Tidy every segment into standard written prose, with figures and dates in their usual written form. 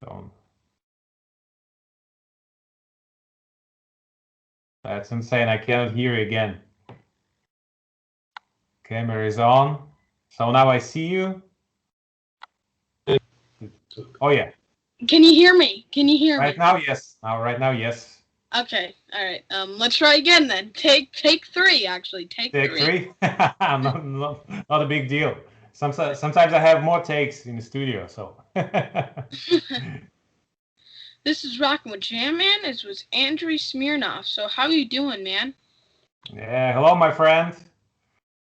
So that's insane. I cannot hear you again. Camera is on. So now I see you. Oh yeah. Can you hear me? Can you hear Right me? now, yes. Right now, yes. Okay, all right. Let's try again then. Take three, actually. Take Take three. three. Not a big deal. Sometimes I have more takes in the studio, so. This is Rockin' with Jam Man. This was Andrey Smirnoff. So how you doing, man? Yeah, hello, my friend.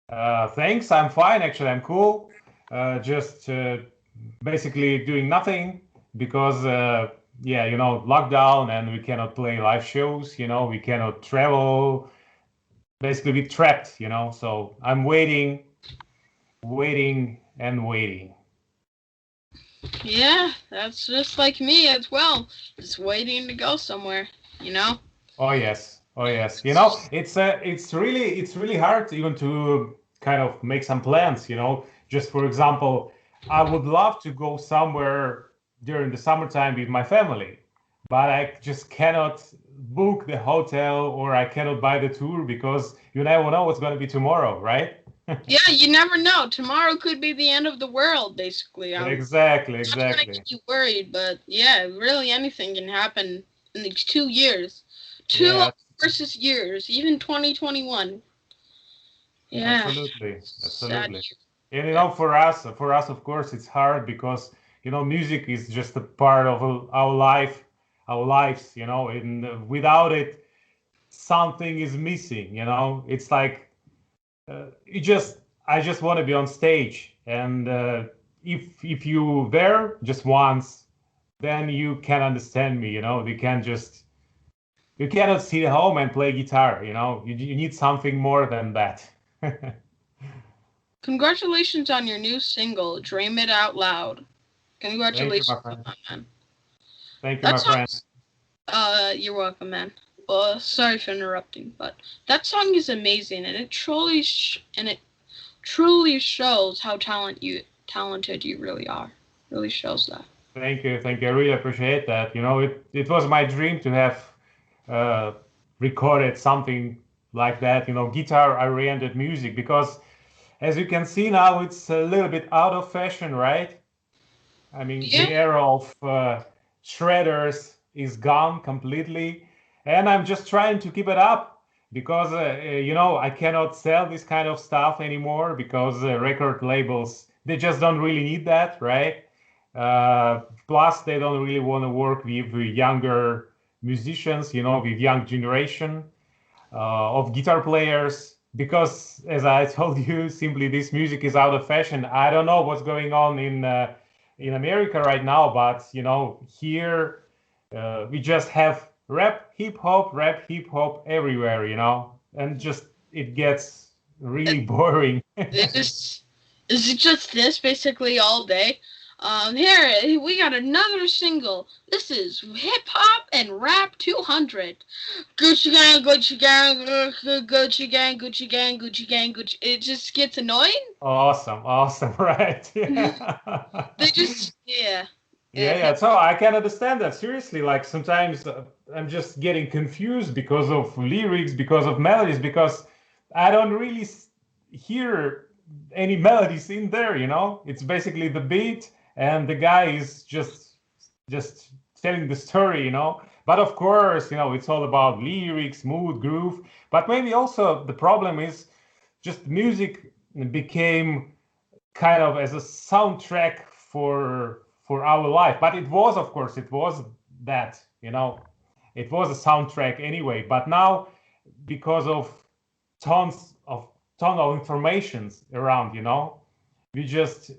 Thanks. I'm fine, actually. I'm cool. Just basically doing nothing because, yeah, lockdown and we cannot play live shows. We cannot travel. Basically, we're trapped. So I'm waiting, and waiting. Yeah, that's just like me as well. Just waiting to go somewhere, you know? Oh yes, oh yes. It's really hard even to kind of make some plans. Just for example, I would love to go somewhere during the summertime with my family, but I just cannot book the hotel or I cannot buy the tour because you never know what's going to be tomorrow, right? Yeah, you never know. Tomorrow could be the end of the world, basically. I'm Exactly, not trying to exactly. get you worried, but yeah, really anything can happen in these 2 years. Two Yeah, versus years, even 2021. Yeah, absolutely, sad absolutely. year. And Yeah. for us, of course, it's hard because music is just a part of our life, our lives. And without it, something is missing. It's like I just want to be on stage, and if you there just once, then you can understand me. You cannot sit at home and play guitar. You need something more than that. Congratulations on your new single, Dream It Out Loud. Thank you, my Congratulations on friend. that, man. Thank you, That my friend. song's, you're welcome, man. Well, sorry for interrupting, but that song is amazing, and it truly shows how talented you really are. Really shows that. Thank you. Thank you. I really appreciate that. It was my dream to have uh, recorded something like that, guitar-oriented music, because as you can see now, it's a little bit out of fashion, right? I mean, Yeah, the era of shredders is gone completely, and I'm just trying to keep it up because I cannot sell this kind of stuff anymore because record labels they just don't really need that, right? Plus, they don't really want to work with younger musicians, with young generation of guitar players because, as I told you, simply this music is out of fashion. I don't know what's going on in America right now, but here we just have rap, hip hop everywhere, and just it gets really boring. it just is it just this basically all day. Here we got another single. This is hip hop and rap 200. Gucci gang, Gucci gang, Gucci gang, Gucci gang, Gucci gang, Gucci. It just gets annoying. Awesome, awesome, right? They Yeah. just yeah. Yeah, yeah. So I can understand that. Seriously, like sometimes I'm just getting confused because of lyrics, because of melodies, because I don't really hear any melodies in there, It's basically the beat and the guy is just telling the story, But of course, it's all about lyrics, mood, groove. But maybe also the problem is just music became kind of as a soundtrack for our life. But it was, of course, it was that, it was a soundtrack anyway. But now, because of tons of ton of informations around, we just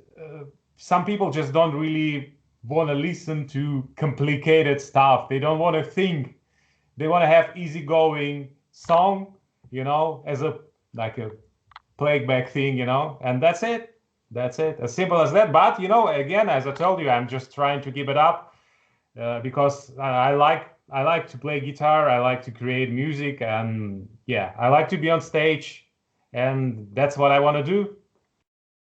some people just don't really want to listen to complicated stuff. They don't want to think. They want to have easygoing song, as a like a playback thing, and that's it. That's it. As simple as that. But again, as I told you, I'm just trying to keep it up because I like to play guitar. I like to create music, and yeah, I like to be on stage, and that's what I want to do.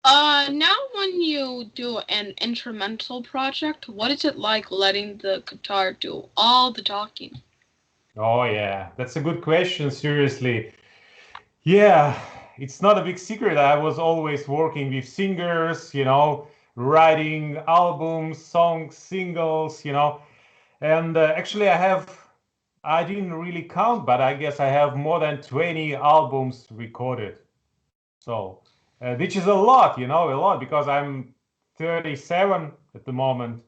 Now when you do an instrumental project, what is it like letting the guitar do all the talking? Oh yeah, that's a good question, seriously. Yeah, it's not a big secret. I was always working with singers, writing albums, songs, singles, and actually I didn't really count, but I guess I have more than 20 albums recorded. So, which is a lot, a lot because I'm 37 at the moment.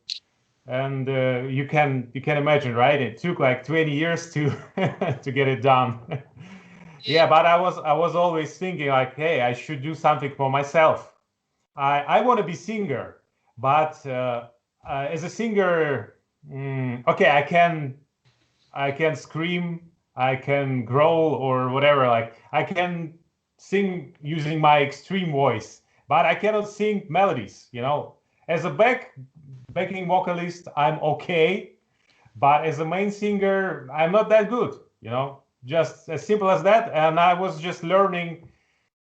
And you can imagine, right? It took like 20 years to to get it done. Yeah, but I was always thinking like, hey, I should do something for myself. I want to be singer, but as a singer, okay, I can scream, I can growl or whatever. Like I can sing using my extreme voice, but I cannot sing melodies. As a backing vocalist, I'm okay, but as a main singer, I'm not that good. Just as simple as that. And I was just learning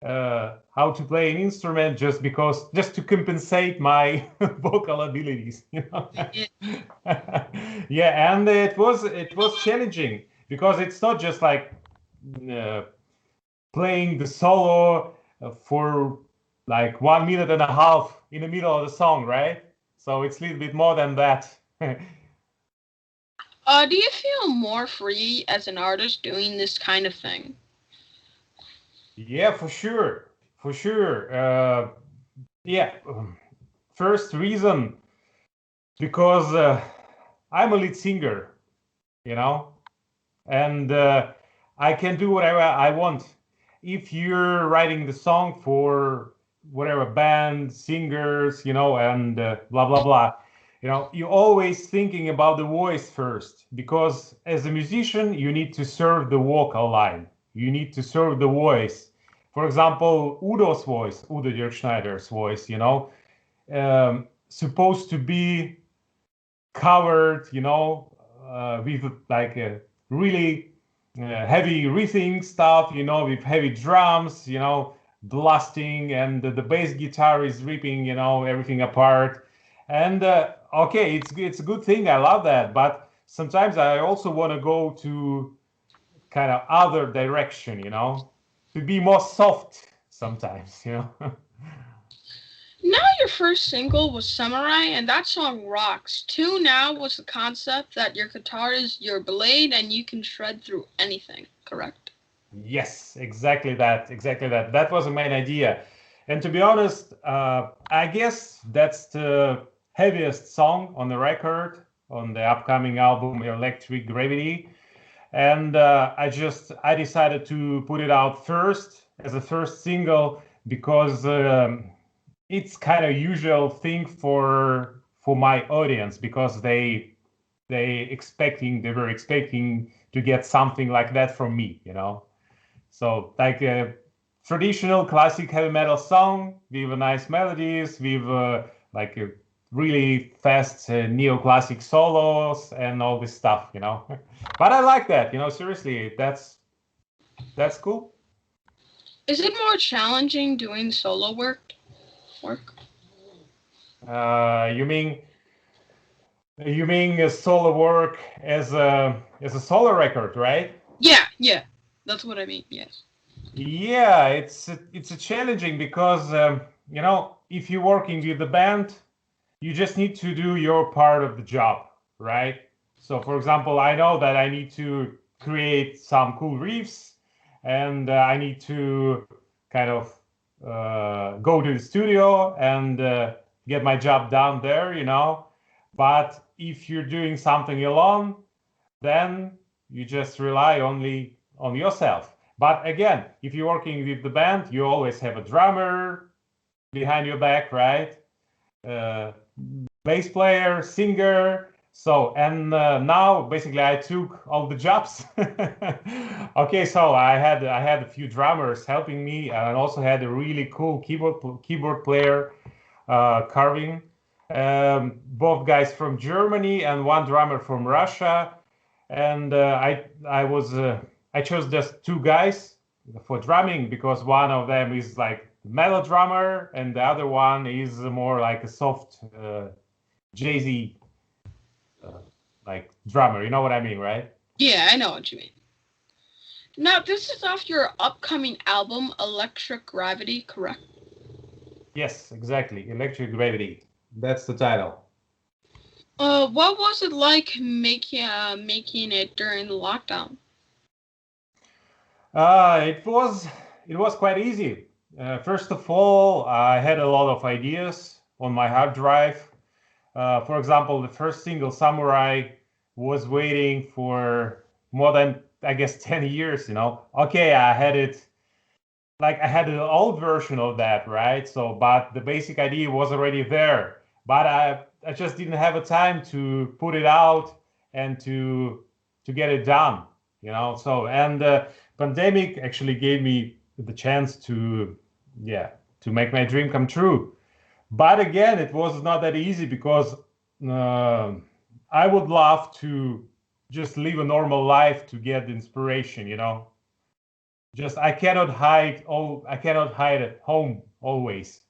how to play an instrument just to compensate my vocal abilities. Yeah, and it was challenging because it's not just like uh, playing the solo for like 1 minute and a half in the middle of the song, right? So it's a little bit more than that. Do you feel more free as an artist doing this kind of thing? Yeah, for sure, for sure. Yeah, first reason because I'm a lead singer, you know, and I can do whatever I want. If you're writing the song for whatever band, singers, and blah blah blah, you're always thinking about the voice first because as a musician, you need to serve the vocal line. You need to serve the voice. For example, Udo's voice, Udo Dirk Schneider's voice, supposed to be covered, with like a really heavy riffing stuff, with heavy drums, blasting, and the bass guitar is ripping, everything apart. And okay, it's a good thing. I love that, but sometimes I also want to go to kind of other direction, to be more soft sometimes, Now your first single was Samurai, and that song rocks. Two Now was the concept that your guitar is your blade and you can shred through anything, correct? Yes, exactly that. Exactly that. That was the main idea. And to be honest, I guess that's the heaviest song on the record on the upcoming album Electric Gravity. And I decided to put it out first as a first single because it's kind of usual thing for my audience because they were expecting to get something like that from me, so like a traditional classic heavy metal song with nice melodies, with like a really fast neoclassic solos and all this stuff, But I like that, seriously, that's cool. Is it more challenging doing solo work? You mean a solo work as a solo record, right? Yeah, that's what I mean. Yes. Yeah, it's a challenging because if you're working with the band, you just need to do your part of the job, right? So, for example, I know that I need to create some cool riffs, and I need to kind of go to the studio and get my job done there, But if you're doing something alone, then you just rely only on yourself. But again, if you're working with the band, you always have a drummer behind your back, right? Uh, Bass player, singer. So, and now basically I took all the jobs. Okay, so I had a few drummers helping me, and also had a really cool keyboard player, carving. Both guys from Germany and one drummer from Russia. And I chose just two guys for drumming because one of them is like metal drummer, and the other one is more like a soft jazzy like drummer. You know what I mean, right? Yeah, I know what you mean. Now, this is off your upcoming album, Electric Gravity, correct? Yes, exactly. Electric Gravity. That's the title. What was it like making it during the lockdown? It was quite easy. First of all, I had a lot of ideas on my hard drive. For example, the first single, Samurai, was waiting for more than, I guess, 10 years, Okay, I had it, like I had an old version of that, right? So, but the basic idea was already there. But I just didn't have a time to put it out and to get it done, So, and the pandemic actually gave me the chance to, yeah, to make my dream come true. But again, it was not that easy because uh, I would love to just live a normal life to get inspiration. Just I cannot hide at home always.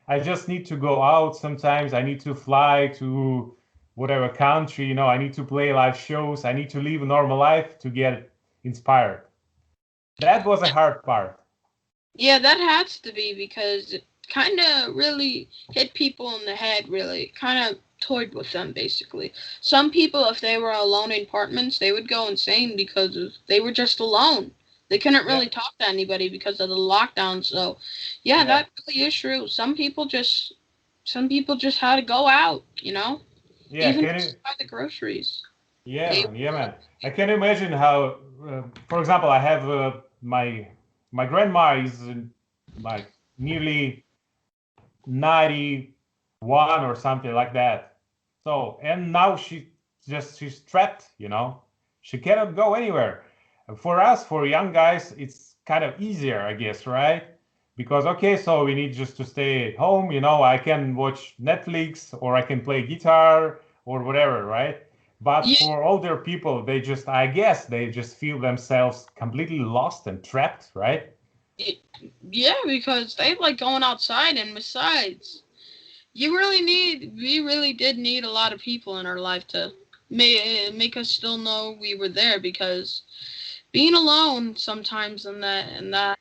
I just need to go out sometimes. I need to fly to whatever country, I need to play live shows. I need to live a normal life to get inspired. That was a hard part. Yeah, that has to be because it kind of really hit people in the head, really. Kind of toyed with them, basically. Some people, if they were alone in apartments, they would go insane because they were just alone. They couldn't Yeah. really talk to anybody because of the lockdown. So, yeah, Yeah. that really is true. Some people just had to go out, Yeah, even can you just buy the groceries. Yeah, They man. Yeah, man. I can imagine how, for example, I have my grandma is like nearly 91 or something like that. So, and now she's trapped, She cannot go anywhere. For us, for young guys, it's kind of easier, I guess, right? Because okay, so we need just to stay at home, I can watch Netflix or I can play guitar or whatever, right? But Yeah, for older people, I guess they just feel themselves completely lost and trapped, right? yeah, because they like going outside, and besides, we really did need a lot of people in our life to make us still know we were there, because being alone sometimes in that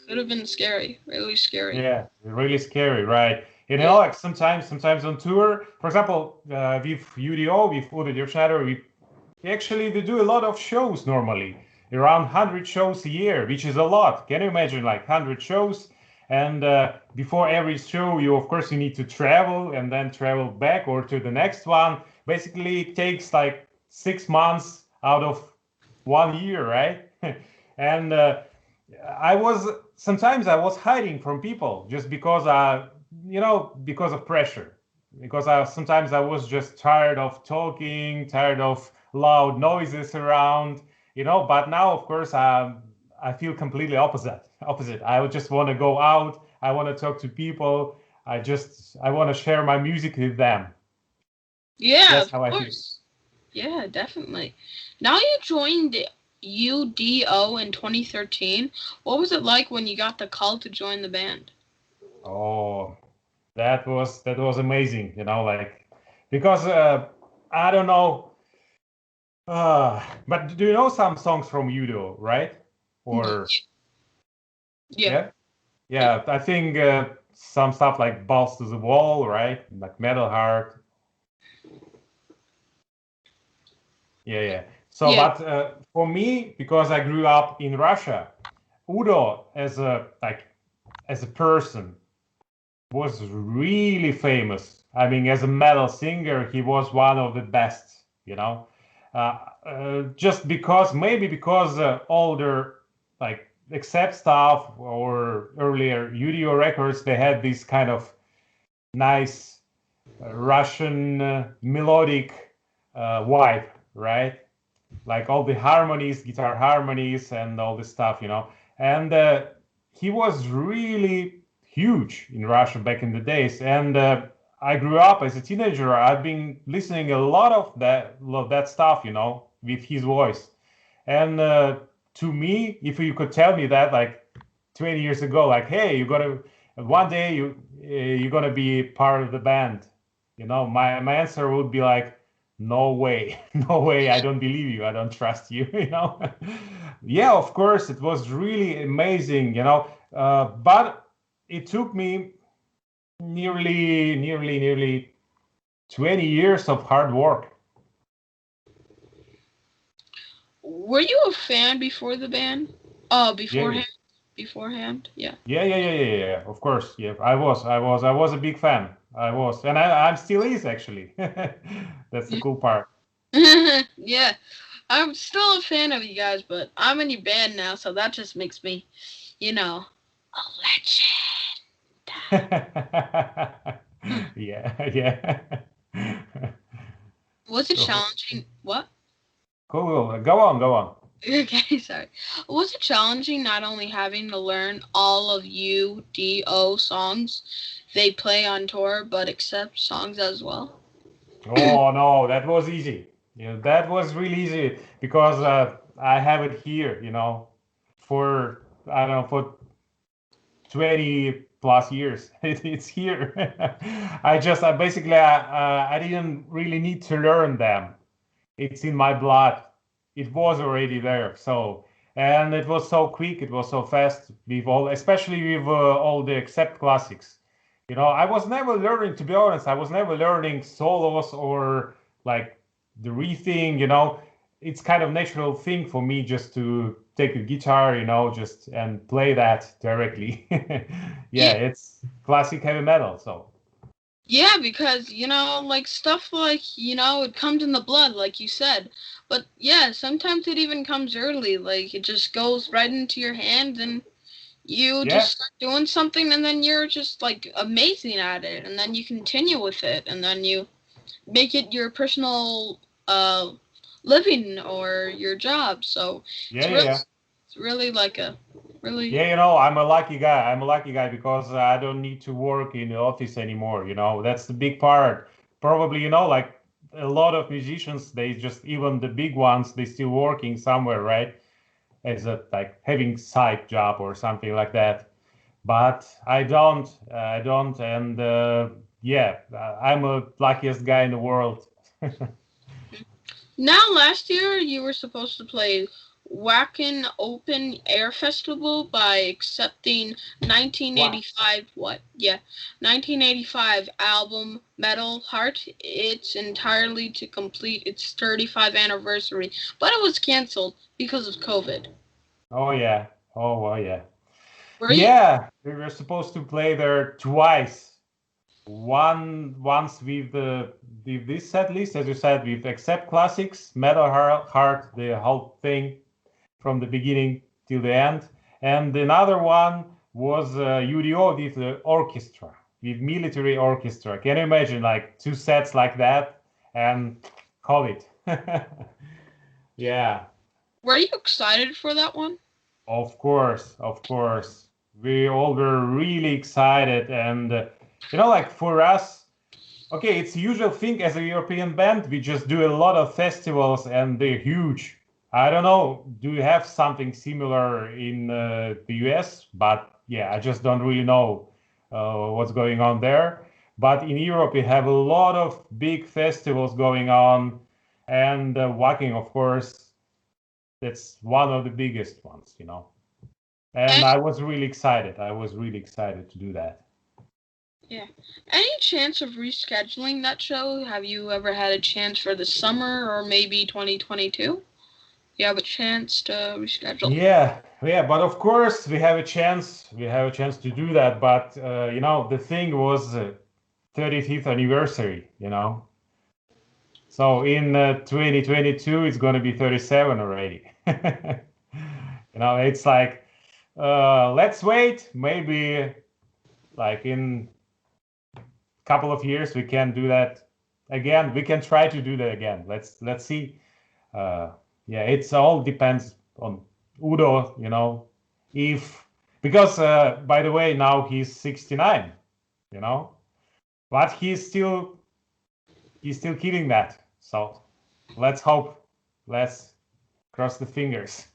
could have been scary, really scary. Yeah, really scary, right? Yeah. Like sometimes on tour, for example, with U.D.O, with U.D.O Schneider, we actually they do a lot of shows normally, around 100 shows a year, which is a lot. Can you imagine, like 100 shows? And before every show, of course you need to travel and then travel back or to the next one. Basically, it takes like 6 months out of 1 year, right? And I was sometimes I was hiding from people just because because of pressure. Because sometimes I was just tired of talking, tired of loud noises around, But now, of course, I feel completely opposite. Opposite. I would just want to go out. I want to talk to people. I want to share my music with them. Yeah, That's of how I feel. course. Yeah, definitely. Now you joined U.D.O in 2013. What was it like when you got the call to join the band? Oh, that was amazing. Like because I don't know. But do you know some songs from U.D.O, right? Or Yeah. yeah, yeah. I think some stuff like "Balls to the Wall," right? Like "Metal Heart." Yeah, yeah. So, Yeah. but for me, because I grew up in Russia, U.D.O as a person was really famous. I mean, as a metal singer, he was one of the best. Just because maybe because older like Accept stuff or earlier U.D.O records, they had this kind of nice Russian melodic vibe, right? Like all the harmonies, guitar harmonies, and all this stuff. And he was really huge in Russia back in the days. And I grew up as a teenager. I've been listening a lot of that stuff, with his voice. And to me, if you could tell me that, like 20 years ago, like, hey, you gotta one day you're gonna be part of the band. My answer would be like, no way, no way, I don't believe you, I don't trust you. Yeah, of course, it was really amazing, but it took me nearly 20 years of hard work. Were you a fan before the band? Oh, Yeah, beforehand, yeah. yeah. Of course, yeah. I was a big fan. I was, and I'm still is actually. That's the cool part. Yeah, I'm still a fan of you guys, but I'm in your band now, so that just makes me, a legend. Yeah. Was it So challenging? What? cool. Go on. Okay, sorry. Was it challenging not only having to learn all of U.D.O songs they play on tour, but accept songs as well? Oh no, that was easy. That was really easy because I have it here. For I don't know, for 20 plus years. It's here. I basically I didn't really need to learn them. It's in my blood. It was already there. So, and it was so quick. It was so fast with all, especially with all the accept classics. I was never learning, to be honest. I was never learning solos or like the riffing. It's kind of natural thing for me just to take a guitar, just and play that directly. Yeah, Yeah, it's classic heavy metal. So, yeah, because like stuff like it comes in the blood, like you said. But yeah, sometimes it even comes early, like it just goes right into your hand, and you yeah, just start doing something, and then you're just like amazing at it, and then you continue with it, and then you make it your personal living or your job. So yeah, it's yeah, really yeah. it's really like a really Yeah, I'm a lucky guy. I'm a lucky guy because I don't need to work in the office anymore. That's the big part. Probably, like a lot of musicians, they just, even the big ones, they still working somewhere, right? As a like having side job or something like that. But I don't. And yeah, I'm a luckiest guy in the world. Now, last year you were supposed to play Wacken Open Air Festival by accepting Wow. 1985 what? Yeah, 1985 album Metal Heart. It's entirely to complete its 35th anniversary, but it was canceled because of COVID. Oh yeah. Oh well, yeah. Were you? Yeah, we were supposed to play there twice. Once with this set list, as you said, with Accept Classics, Metal Heart, the whole thing from the beginning till the end, and another one was U.D.O with the orchestra, with military orchestra. Can you imagine like two sets like that and call it? Yeah, Were you excited for that one? of course. We all were really excited, and like for us. Okay, it's the usual thing as a European band. We just do a lot of festivals and they're huge. I don't know, do you have something similar in the US? But yeah, I just don't really know what's going on there. But in Europe, we have a lot of big festivals going on. And Wacken, of course, that's one of the biggest ones. And And I was really excited. I was really excited to do that. yeah. Any chance of rescheduling that show? Have you ever had a chance for the summer or maybe 2022? You have a chance to reschedule. Yeah, but of course we have a chance. We have a chance to do that. But the thing was 35th anniversary. So in 2022, it's going to be 37 already. It's like let's wait. Maybe like in a couple of years we can do that again. We can try to do that again. Let's see. Uh, yeah, it's all depends on U.D.O, if because by the way, now he's 69, you know, but he's still killing that. So let's hope, let's cross the fingers.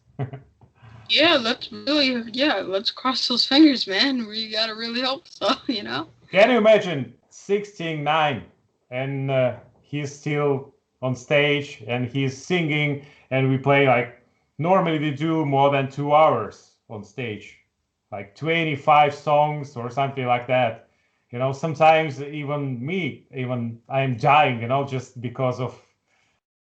Yeah, let's cross those fingers, man. We gotta really hope so, you know? Can you imagine 69 and he's still on stage and he's singing and we play like normally we do more than 2 hours on stage, like 25 songs or something like that. You know, sometimes even I'm dying, you know, just because of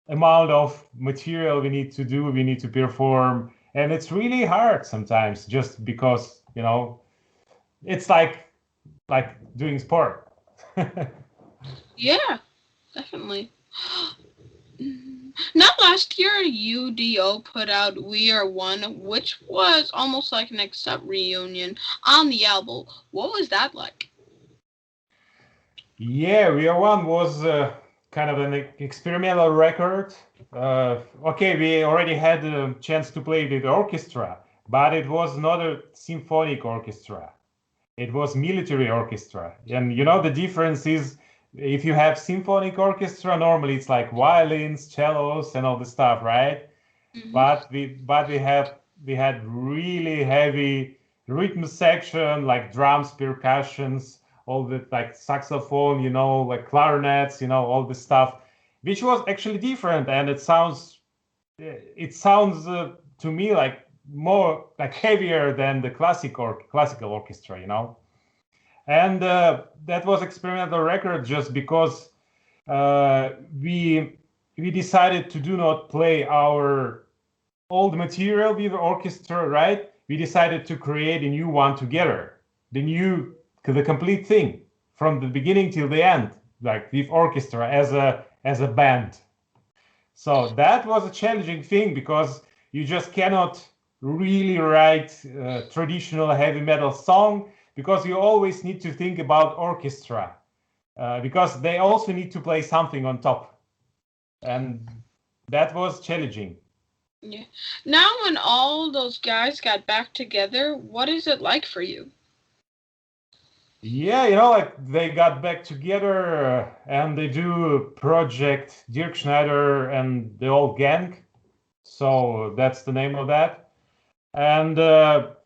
amount of material we need to do, we need to perform. And it's really hard sometimes just because, you know, it's like doing sport. Yeah, definitely. Not last year, U.D.O put out We Are One, which was almost like an accept reunion on the album. What was that like? Yeah, We Are One was kind of an experimental record. Okay, we already had a chance to play with orchestra, but it was not a symphonic orchestra. It was military orchestra. And you know, the difference is if you have symphonic orchestra, normally it's like violins, cellos, and all the stuff, right? Hmm. But we had really heavy rhythm section like drums, percussions, all the like saxophone, you know, like clarinets, you know, all this stuff, which was actually different, and it sounds to me like more like heavier than the classical orchestra, you know. And that was experimental record just because uh, we we decided to do not play our old material with the orchestra, right? We decided to create a new one together, the complete thing from the beginning till the end, like with orchestra as a band. So that was a challenging thing because you just cannot really write a traditional heavy metal song because you always need to think about orchestra because they also need to play something on top, and that was challenging. Yeah. Now, when all those guys got back together, what is it like for you? Yeah, you know, like they got back together and they do Project Dirk Schneider and the old gang. So that's the name of that. And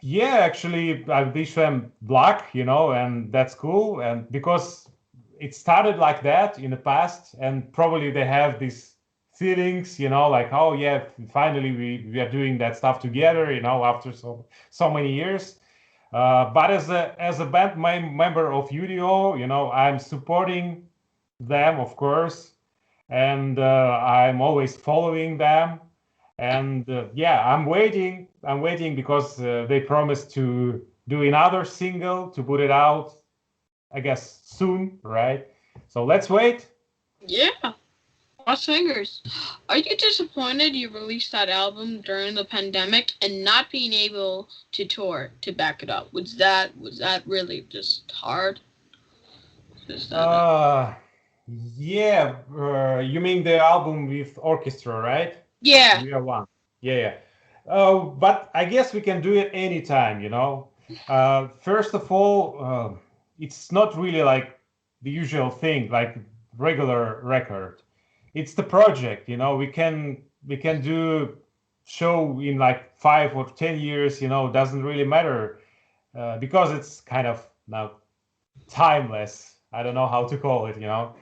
yeah, actually, I wish them luck, you know, and that's cool. And because it started like that in the past, and probably they have these feelings, you know, like, oh yeah, finally we are doing that stuff together, you know, after so many years. But as a band member of U.D.O, you know, I'm supporting them, of course, and I'm always following them. And yeah, I'm waiting because they promised to do another single to put it out, I guess soon, right? So let's wait. Yeah, cross fingers. Are you disappointed you released that album during the pandemic and not being able to tour to back it up? Was that really just hard? Is that Uh, yeah, you mean the album with orchestra, right? Yeah. We are one. Yeah, yeah. But I guess we can do it anytime, you know. First of all, it's not really like the usual thing, like regular record. It's the project, you know. We can do show in like 5 or 10 years, you know. Doesn't really matter because it's kind of now timeless. I don't know how to call it, you know,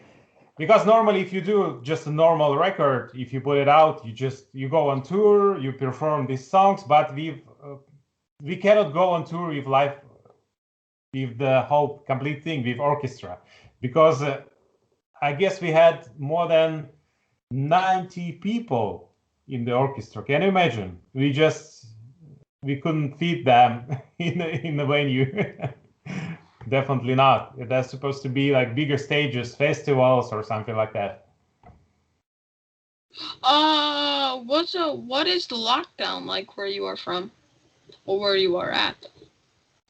because normally if you do just a normal record, if you put it out, you go on tour, you perform these songs, but we cannot go on tour with live with the whole complete thing with orchestra because I guess we had more than 90 people in the orchestra. Can you imagine? We couldn't feed them in the venue. Definitely not. That's supposed to be like bigger stages, festivals, or something like that. what is the lockdown like where you are from or where you are at?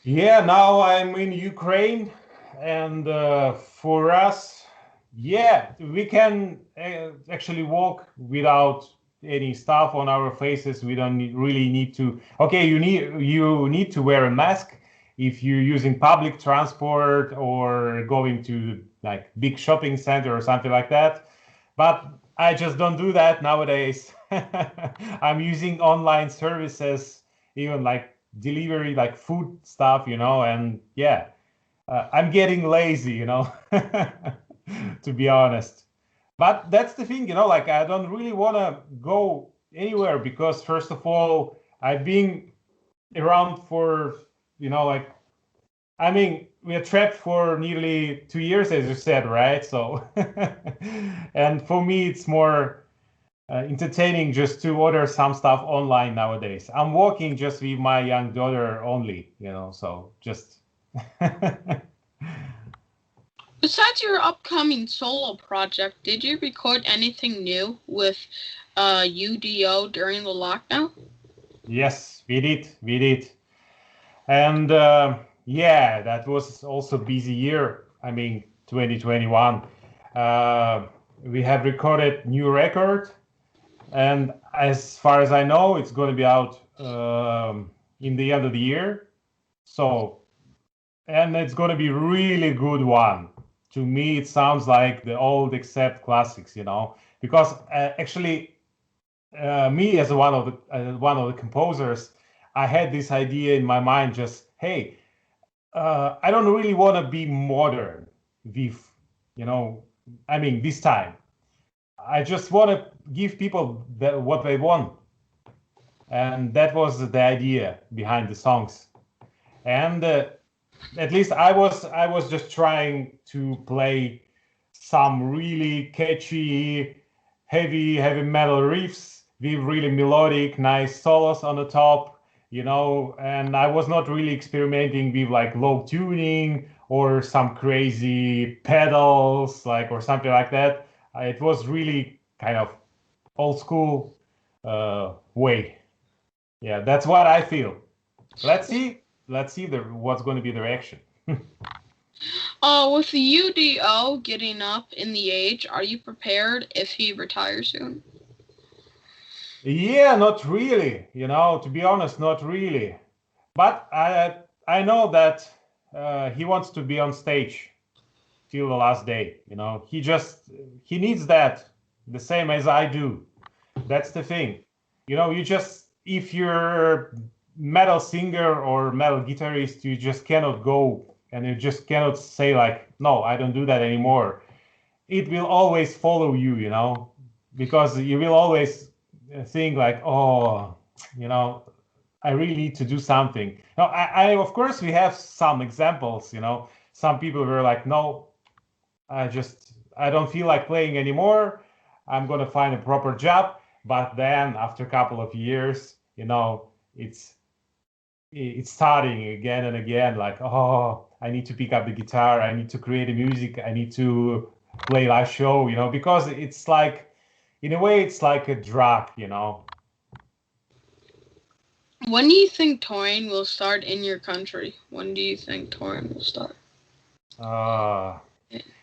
Yeah, now I'm in Ukraine, and for us, yeah, we can actually walk without any stuff on our faces. We don't really need to. Okay, you need to wear a mask if you're using public transport or going to like big shopping center or something like that. But I just don't do that nowadays. I'm using online services even like delivery, like food stuff, and yeah, I'm getting lazy, to be honest. But that's the thing, like I don't really want to go anywhere because first of all, I've been around for, like, I mean, we are trapped for nearly 2 years, as you said, right? So, and for me, it's more entertaining just to order some stuff online nowadays. I'm working just with my young daughter only, so just. Besides your upcoming solo project, did you record anything new with U.D.O during the lockdown? Yes, we did. We did. And yeah, that was also a busy year. I mean, 2021. We have recorded new record, and as far as I know, it's going to be out in the end of the year. So, and it's going to be really good one. To me, it sounds like the old accept classics, because actually, me as one of the composers, I had this idea in my mind. Just hey, I don't really want to be modern with, I mean, this time. I just want to give people what they want. And that was the idea behind the songs. And at least I was just trying to play some really catchy, heavy metal riffs with really melodic, nice solos on the top, and I was not really experimenting with like low tuning or some crazy pedals, like, or something like that. It was really kind of old school way. Yeah, that's what I feel. Let's see. Let's see what's going to be the reaction. With the U.D.O getting up in the age, are you prepared if he retires soon? Yeah, not really. To be honest, not really. But I know that he wants to be on stage till the last day. He needs that the same as I do. That's the thing. You just, if you're metal singer or metal guitarist, you just cannot go and you just cannot say like, no, I don't do that anymore. It will always follow you, because you will always think like, oh, I really need to do something. Now, of course, we have some examples. Some people were like, no, I don't feel like playing anymore. I'm gonna find a proper job. But then after a couple of years, it's starting again and again. Like, oh, I need to pick up the guitar. I need to create a music. I need to play live show. Because it's like, in a way, it's like a drug. When do you think touring will start in your country? When do you think touring will start?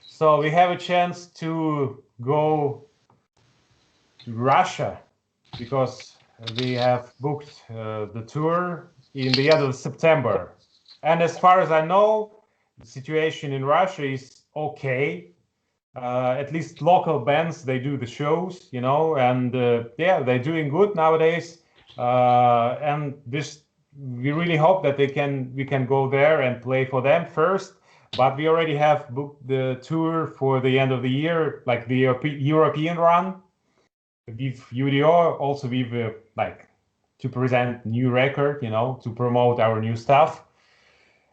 So we have a chance to go to Russia because we have booked the tour in the end of September. And as far as I know, the situation in Russia is okay. At least local bands, they do the shows, and yeah, they're doing good nowadays. And we really hope that we can go there and play for them first. But we already have booked the tour for the end of the year, like the European run with U.D.O, also with like to present new record, to promote our new stuff.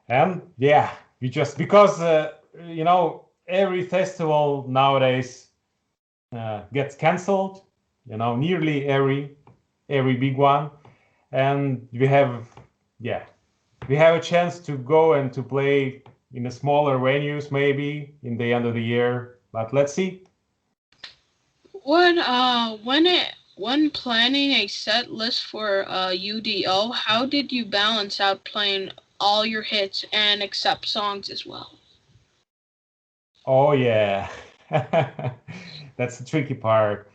And yeah, we just, because every festival nowadays gets canceled, nearly every big one, and we have a chance to go and to play in a smaller venues maybe in the end of the year, but let's see. When planning a set list for U.D.O, how did you balance out playing all your hits and accept songs as well? Oh yeah, that's the tricky part.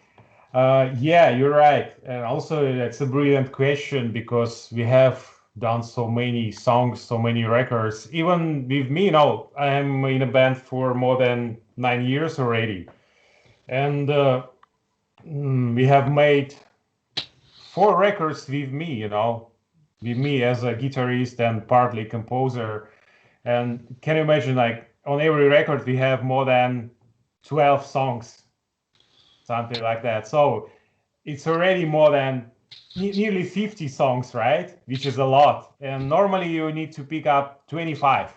Yeah, you're right. And also, that's a brilliant question because we have done so many songs, so many records. Even with me, I am in a band for more than 9 years already. And we have made 4 records with me, with me as a guitarist and partly composer. And can you imagine, like on every record we have more than 12 songs, something like that. So it's already more than nearly 50 songs, right? Which is a lot. And normally you need to pick up 25.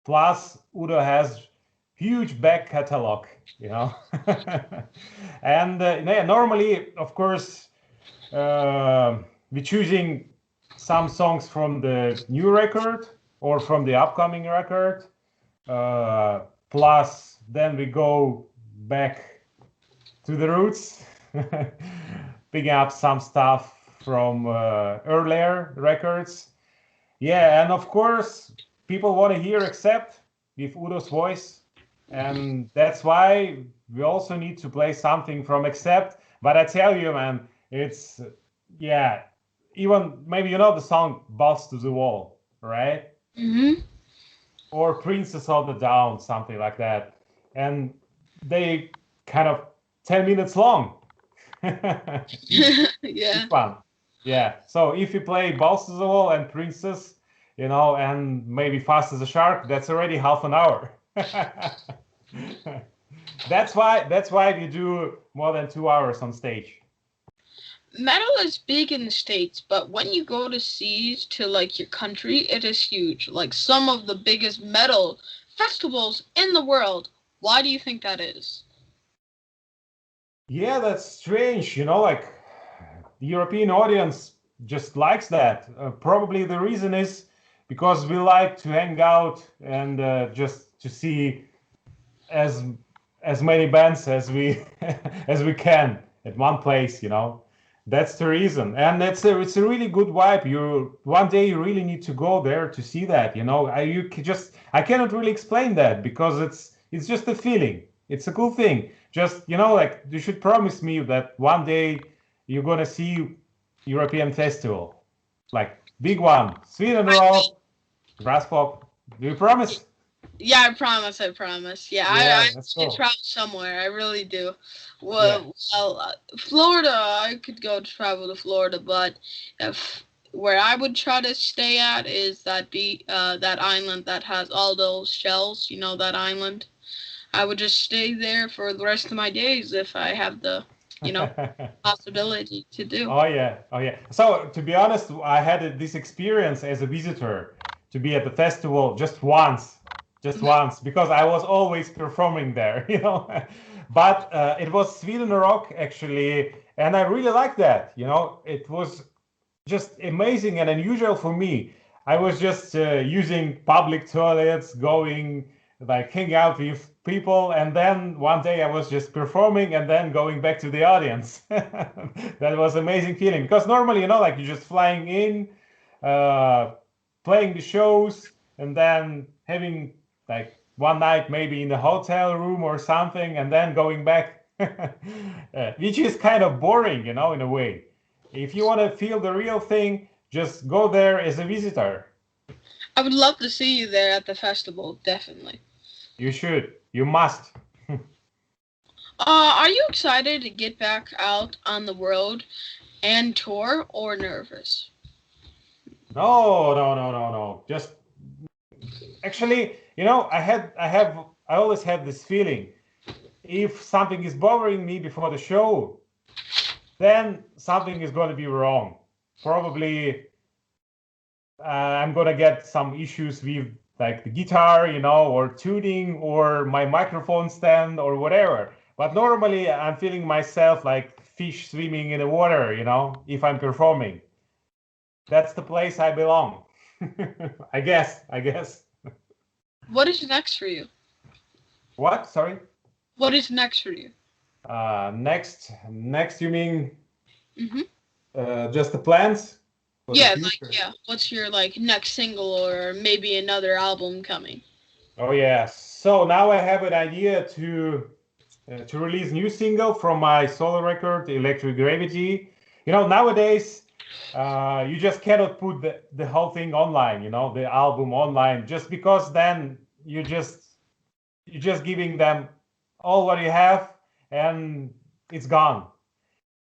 Plus, U.D.O has huge back catalog, you know. And yeah, normally, of course, we're choosing some songs from the new record or from the upcoming record. Plus, then we go back to the roots, picking up some stuff from earlier records. Yeah, and of course, people want to hear Accept with U.D.O's voice. And that's why we also need to play something from Accept. But I tell you, man, it's, yeah, even maybe you know the song Balls to the Wall, right? Mm-hmm. Or Princess of the Down, something like that. And they kind of 10 minutes long. Yeah. Each one. Yeah. So if you play Balls to the Wall and Princess, you know, and maybe Fast as a Shark, that's already half an hour. That's why we do more than 2 hours on stage. Metal is big in the States, but when you go to seas to like your country, it is huge. Like some of the biggest metal festivals in the world. Why do you think that is? Yeah, that's strange. You know, like the European audience just likes that. Probably the reason is because we like to hang out and just to see as as many bands as we as we can at one place. You know, that's the reason, and it's a really good vibe. You one day you really need to go there to see that. You know, I cannot really explain that because it's just a feeling. It's a cool thing. Just you know, like you should promise me that one day you're gonna see European festival, like big one, Sweden Rock, Grass Pop. Do you promise? Yeah, I promise. I promise. Yeah, I Yeah, let's need to go. travel somewhere. I really do. Yeah. Florida. I could go travel to Florida, but if where I would try to stay at is that island that has all those shells. You know that island. I would just stay there for the rest of my days if I have the, you know, possibility to do. Oh yeah, oh yeah. So to be honest, I had this experience as a visitor to be at the festival just once, because I was always performing there, you know. But it was Sweden Rock actually, and I really liked that. You know, it was just amazing and unusual for me. I was just using public toilets, going like hang out with people, and then one day I was just performing and then going back to the audience. That was amazing feeling because normally, you know, like you're just flying in, uh, playing the shows, and then having like one night maybe in a hotel room or something, and then going back, which is kind of boring, you know, in a way. If you want to feel the real thing, just go there as a visitor. I would love to see you there at the festival, definitely. You should. You must. Are you excited to get back out on the road and tour or nervous? No, no, no, no, no. Just actually, you know, I always have this feeling. If something is bothering me before the show, then something is going to be wrong. Probably I'm going to get some issues with like the guitar, you know, or tuning or my microphone stand or whatever. But normally I'm feeling myself like fish swimming in the water, you know, if I'm performing. That's the place I belong. I guess. I guess. What is next for you? What? Sorry. What is next for you? Next, you mean Mm-hmm. just the plans for the Yeah, future? yeah. What's your like next single or maybe another album coming? Oh yeah. So now I have an idea to release new single from my solo record, Electric Gravity. You know, nowadays you just cannot put the whole thing online. You know, the album online, just because then you're just giving them all what you have and it's gone.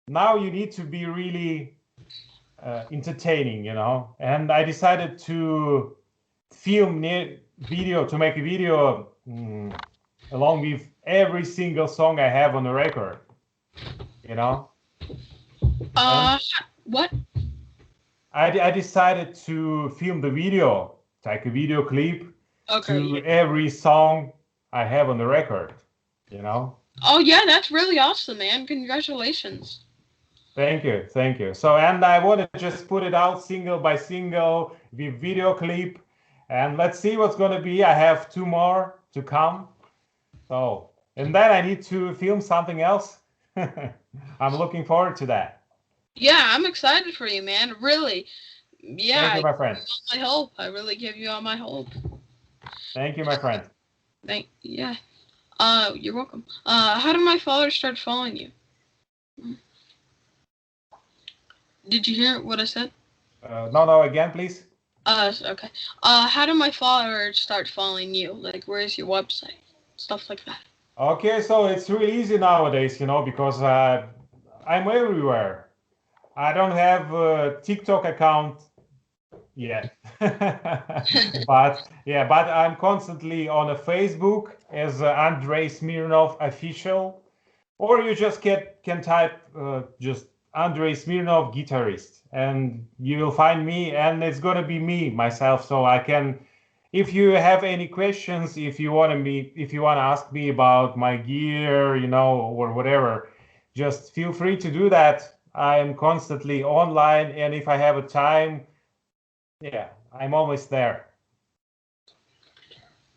Now you need to be really entertaining, and I decided to film video, to make a video along with every single song I have on the record, And What? I decided to film the video, like a video clip to every song I have on the record, Oh yeah, that's really awesome, man. Congratulations. Thank you. So, and I want to just put it out single by single with video clip, and let's see what's going to be. I have 2 more to come. So, and then I need to film something else. I'm looking forward to that. Yeah, I'm excited for you, man. Really. Yeah. Thank you, my friend. I hope. I really give you all my hope. Thank you, my friend. Yeah. You're welcome. How did my father start following you? Did you hear what I said? No, again, please. Okay. How did my father start following you? Like, where's your website? Stuff like that. Okay, so it's really easy nowadays, because I'm everywhere. I don't have a TikTok account yet, but I'm constantly on a Facebook as Andrey Smirnoff official, or you just can type just Andrey Smirnoff guitarist, and you will find me, and it's gonna be me myself. So I can, if you have any questions, if you want to ask me about my gear, or whatever, just feel free to do that. I am constantly online, and if I have a time, I'm always there.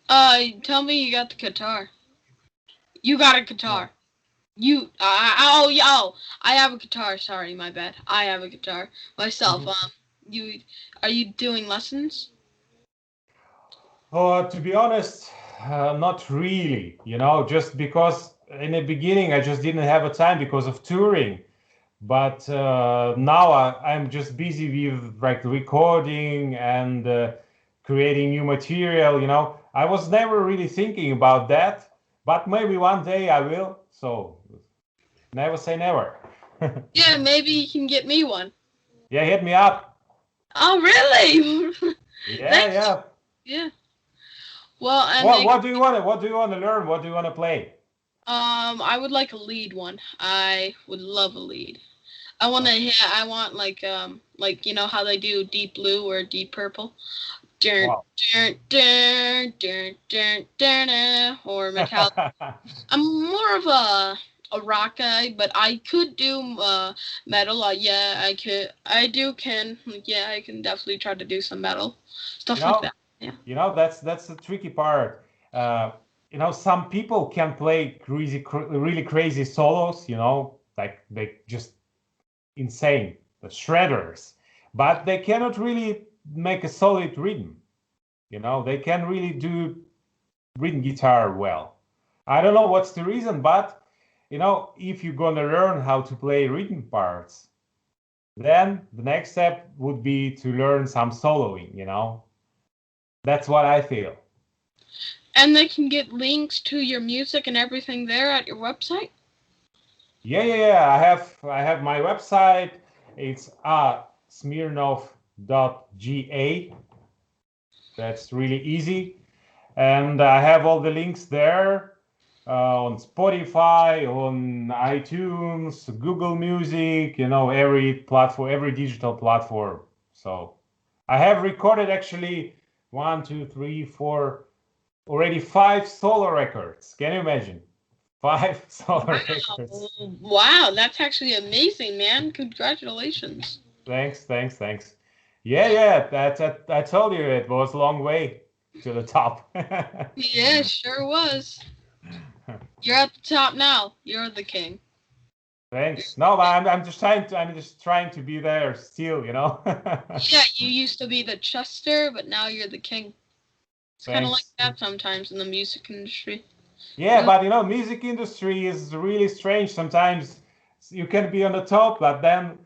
Tell me you got the guitar. You got a guitar. I have a guitar. Sorry, my bad. I have a guitar myself. Are you doing lessons? To be honest, not really. Just because in the beginning I just didn't have a time because of touring. But now I'm just busy with like recording and creating new material. I was never really thinking about that, but maybe one day I will. So never say never. Yeah, maybe you can get me one. Yeah, hit me up. Oh, really? Yeah. Yeah. Well, and what do you want to learn? What do you want to play? I would like a lead one. I would love a lead. I want like you know how they do deep blue or deep purple. Wow. Or Metallica. I'm more of a rock guy, but I could do metal. I could. I can definitely try to do some metal stuff like that. Yeah. That's the tricky part. Some people can play really crazy solos. Like they just insane, the shredders, but they cannot really make a solid rhythm. They can really do rhythm guitar well. I don't know what's the reason, but if you're gonna learn how to play rhythm parts, then the next step would be to learn some soloing. That's what I feel. And they can get links to your music and everything there at your website? Yeah. I have my website. It's smirnoff.ga. That's really easy. And I have all the links there on Spotify, on iTunes, Google Music, every platform, every digital platform. So I have recorded actually 1, 2, 3, 4, already 5 solo records. Can you imagine? 5 solo records. Wow, that's actually amazing, man. Congratulations. Thanks. Yeah, I told you it was a long way to the top. Yeah, sure was. You're at the top now. You're the king. Thanks. No, but I'm just trying to be there still. Yeah, you used to be the Chester, but now you're the king. It's kind of like that sometimes in the music industry. Yeah, but music industry is really strange. Sometimes you can be on the top, but then.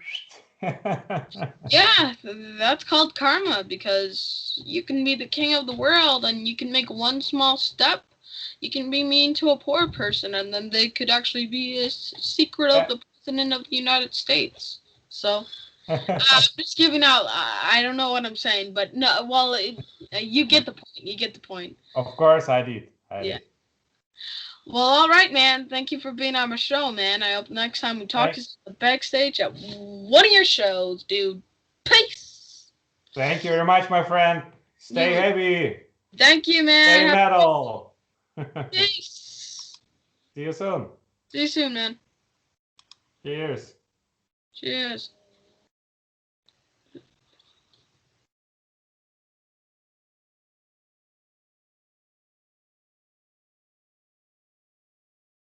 Yeah, that's called karma, because you can be the king of the world and you can make one small step. You can be mean to a poor person, and then they could actually be a secret of the president of the United States. So I'm just giving out. I don't know what I'm saying, but no. Well, you get the point. You get the point. Of course, I did. Yeah. Well, all right, man. Thank you for being on my show, man. I hope next time we talk is backstage at one of your shows, dude. Peace. Thank you very much, my friend. Stay heavy. Thank you, man. Stay metal. Peace. See you soon. See you soon, man. Cheers. Cheers.